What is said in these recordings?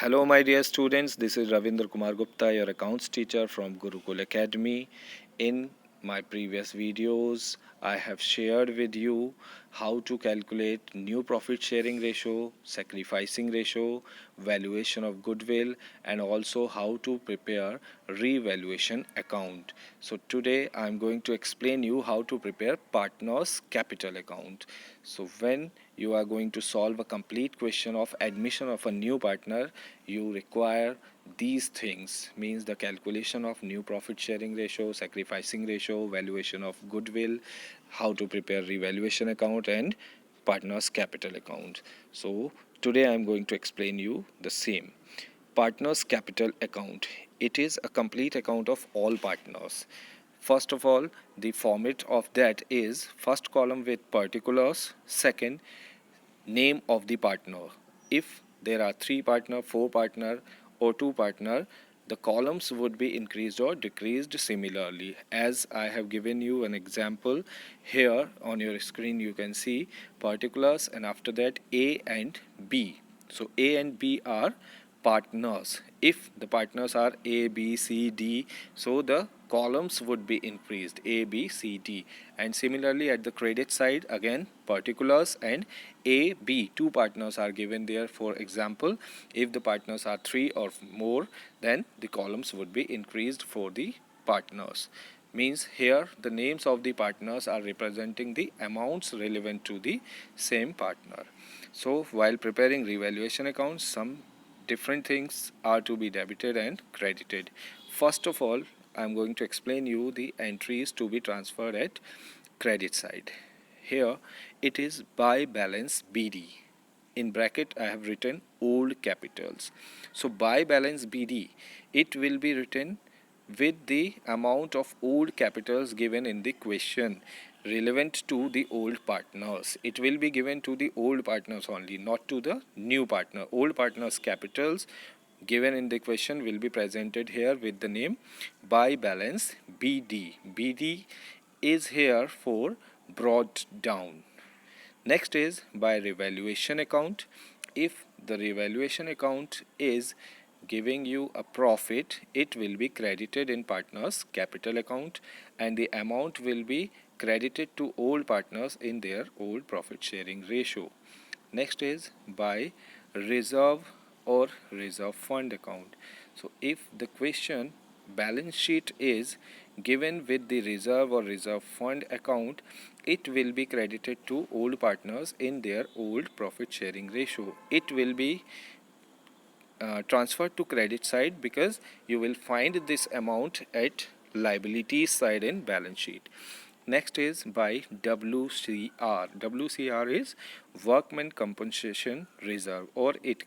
Hello, my dear students. This is Ravindra Kumar Gupta, your accounts teacher from Gurukul Academy. In my previous videos, I have shared with you how to calculate new profit sharing ratio, sacrificing ratio, valuation of goodwill, and also how to prepare revaluation account. So today I am going to explain you how to prepare partners capital account. So when you are going to solve a complete question of admission of a new partner, you require these things, means the calculation of new profit sharing ratio, sacrificing ratio, valuation of goodwill, how to prepare revaluation account, and partners capital account. So today I am going to explain you the same. Partners capital account, it is a complete account of all partners. First of all, the format of that is first column with particulars, second name of the partner. If there are 3 partner, 4 partner, or 2 partner, the columns would be increased or decreased similarly. As I have given you an example here on your screen, you can see particulars and after that A and B. So A and B are partners. If the partners are A, B, C, D, so the columns would be increased A, B, C, D. And similarly at the credit side, again particulars and A, B, two partners are given there. For example, if the partners are 3 or more, then the columns would be increased for the partners. Means here the names of the partners are representing the amounts relevant to the same partner. So while preparing revaluation accounts, some different things are to be debited and credited. First of all, I am going to explain you the entries to be transferred at credit side. Here it is by balance BD. In bracket I have written old capitals. So by balance BD, it will be written with the amount of old capitals given in the question relevant to the old partners. It will be given to the old partners only, not to the new partner. Old partners capitals given in the question will be presented here with the name by balance BD. BD is here for brought down. Next is by revaluation account. If the revaluation account is giving you a profit, it will be credited in partners capital account and the amount will be credited to old partners in their old profit sharing ratio. Next is by reserve or reserve fund account. So if the question balance sheet is given with the reserve or reserve fund account, it will be credited to old partners in their old profit sharing ratio. It will be transferred to credit side because you will find this amount at liabilities side in balance sheet. Next is by WCR. WCR is workman compensation reserve, or it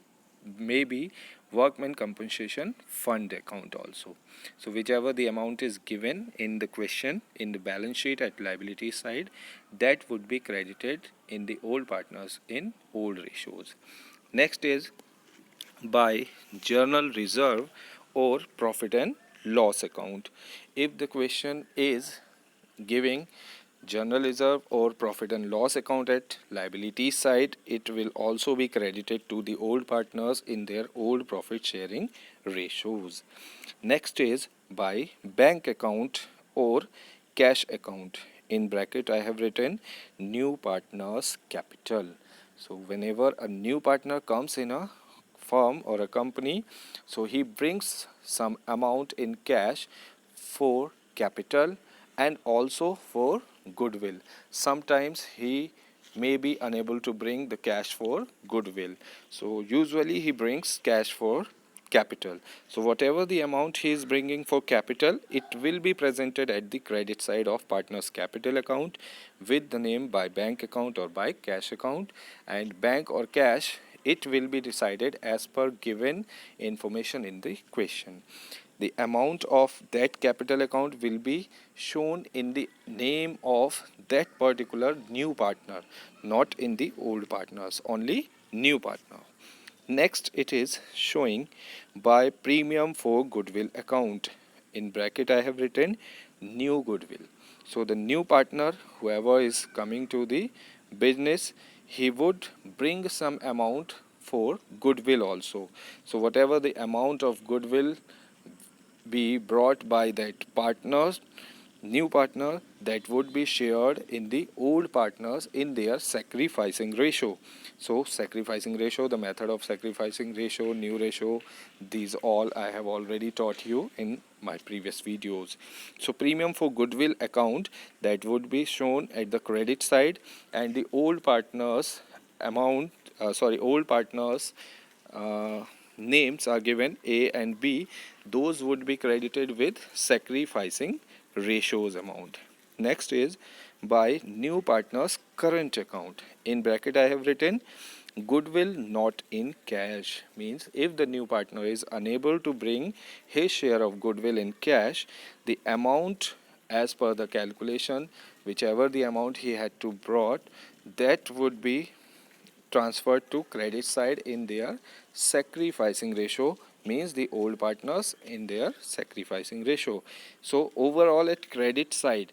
may be workman compensation fund account also. So whichever the amount is given in the question in the balance sheet at liability side, that would be credited in the old partners in old ratios. Next is by journal reserve or profit and loss account. If the question is giving journal reserve or profit and loss account at liability side, it will also be credited to the old partners in their old profit sharing ratios. Next is by bank account or cash account. In bracket I have written new partners capital. So whenever a new partner comes in a firm or a company, so he brings some amount in cash for capital and also for goodwill. Sometimes he may be unable to bring the cash for goodwill, so usually he brings cash for capital. So whatever the amount he is bringing for capital, it will be presented at the credit side of partners capital account with the name by bank account or by cash account. And bank or cash, it will be decided as per given information in the question. The amount of that capital account will be shown in the name of that particular new partner, not in the old partners, only new partner. Next, it is showing by premium for goodwill account. In bracket I have written new goodwill. So the new partner, whoever is coming to the business, he would bring some amount for goodwill also. So whatever the amount of goodwill be brought by that partners, new partner, that would be shared in the old partners in their sacrificing ratio. So sacrificing ratio, the method of sacrificing ratio, new ratio, these all I have already taught you in my previous videos. So premium for goodwill account, that would be shown at the credit side, and the old partners amount, old partners uh, names are given A and B, those would be credited with sacrificing ratios amount. Next is by new partner's current account. In bracket I have written goodwill not in cash, means if the new partner is unable to bring his share of goodwill in cash, the amount as per the calculation, whichever the amount he had to brought, that would be transferred to credit side in their sacrificing ratio, means the old partners in their sacrificing ratio. So overall at credit side,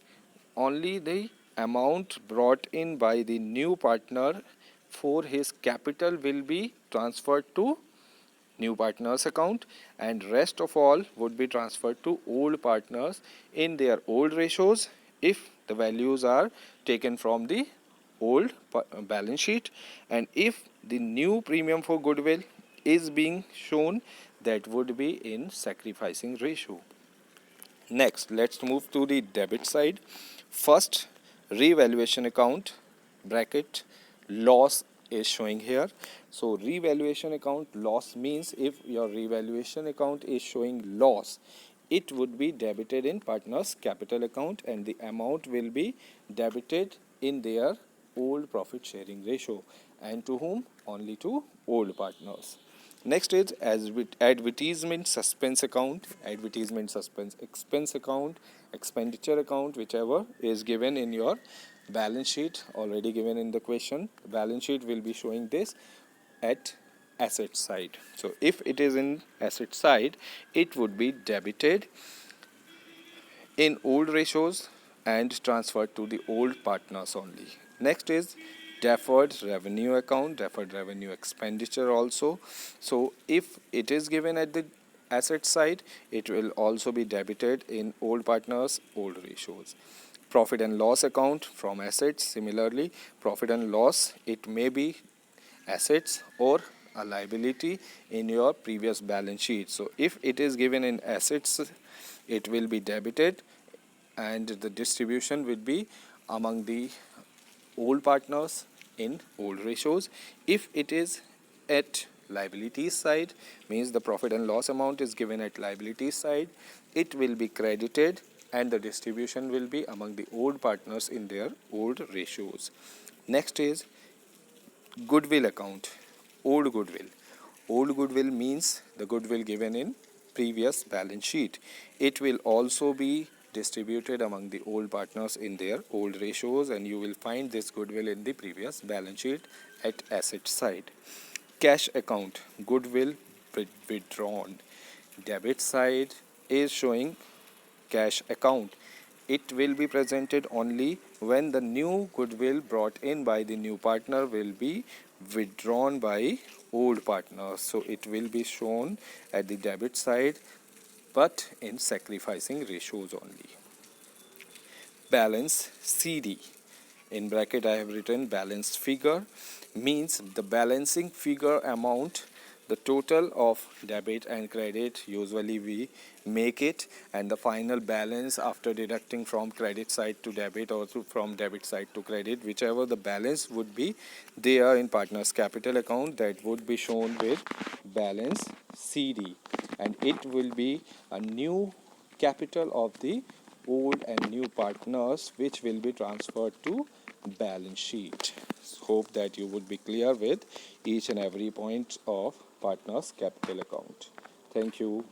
only the amount brought in by the new partner for his capital will be transferred to new partners account, and rest of all would be transferred to old partners in their old ratios if the values are taken from the old balance sheet, and if the new premium for goodwill is being shown, that would be in sacrificing ratio. Next, let's move to the debit side. First, revaluation account bracket loss is showing here. So revaluation account loss means if your revaluation account is showing loss, it would be debited in partner's capital account, and the amount will be debited in their old profit sharing ratio, and to whom? Only to old partners. Next is advertisement suspense account, advertisement suspense expense account, expenditure account, whichever is given in your balance sheet, already given in the question. Balance sheet will be showing this at asset side. So if it is in asset side, it would be debited in old ratios and transferred to the old partners only. Next is deferred revenue account, deferred revenue expenditure also. So if it is given at the asset side, it will also be debited in old partners, old ratios. Profit and loss account from assets, similarly profit and loss, it may be assets or a liability in your previous balance sheet. So if it is given in assets, it will be debited, and the distribution will be among the old partners in old ratios. If it is at liabilities side, means the profit and loss amount is given at liabilities side, it will be credited, and the distribution will be among the old partners in their old ratios. Next is goodwill account, old goodwill. Old goodwill means the goodwill given in previous balance sheet. It will also be distributed among the old partners in their old ratios, and you will find this goodwill in the previous balance sheet at asset side. Cash account, goodwill withdrawn. Debit side is showing cash account. It will be presented only when the new goodwill brought in by the new partner will be withdrawn by old partner. So it will be shown at the debit side, but in sacrificing ratios only. Balance CD. In bracket I have written balanced figure, means the balancing figure amount, the total of debit and credit, usually we make it, and the final balance after deducting from credit side to debit or from debit side to credit, whichever the balance would be there in partner's capital account, that would be shown with balance CD, and it will be a new capital of the old and new partners which will be transferred to balance sheet. Hope that you would be clear with each and every point of partners capital account. Thank you.